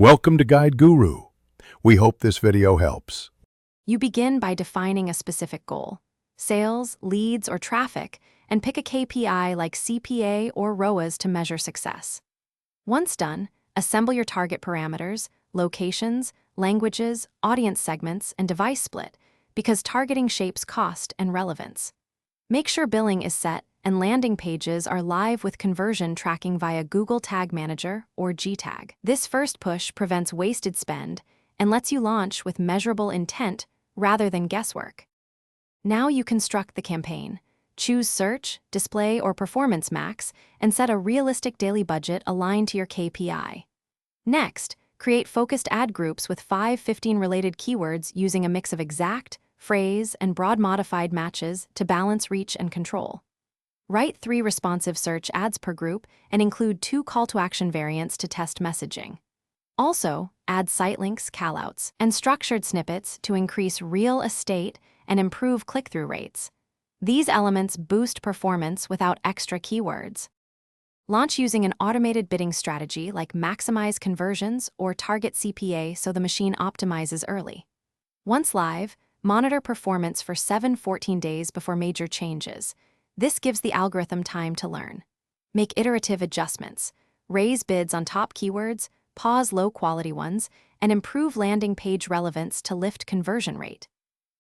Welcome to Guide Guru. We hope this video helps. You begin by defining a specific goal, sales, leads, or traffic, and pick a KPI like CPA or ROAS to measure success. Once done, assemble your target parameters, locations, languages, audience segments, and device split, because targeting shapes cost and relevance. Make sure billing is set and landing pages are live with conversion tracking via Google Tag Manager or GTag. This first push prevents wasted spend and lets you launch with measurable intent rather than guesswork. Now you construct the campaign. Choose search, display, or performance max, and set a realistic daily budget aligned to your KPI. Next, create focused ad groups with 5-15 related keywords using a mix of exact, phrase, and broad modified matches to balance reach and control. Write 3 responsive search ads per group and include 2 call-to-action variants to test messaging. Also, add site links, callouts, and structured snippets to increase real estate and improve click-through rates. These elements boost performance without extra keywords. Launch using an automated bidding strategy like maximize conversions or target CPA so the machine optimizes early. Once live, monitor performance for 7-14 days before major changes. This gives the algorithm time to learn. Make iterative adjustments. Raise bids on top keywords, pause low-quality ones, and improve landing page relevance to lift conversion rate.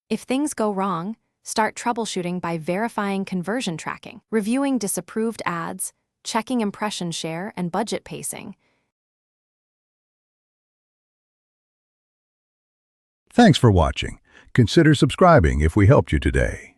If things go wrong, start troubleshooting by verifying conversion tracking, reviewing disapproved ads, checking impression share and budget pacing. Thanks for watching. Consider subscribing if we helped you today.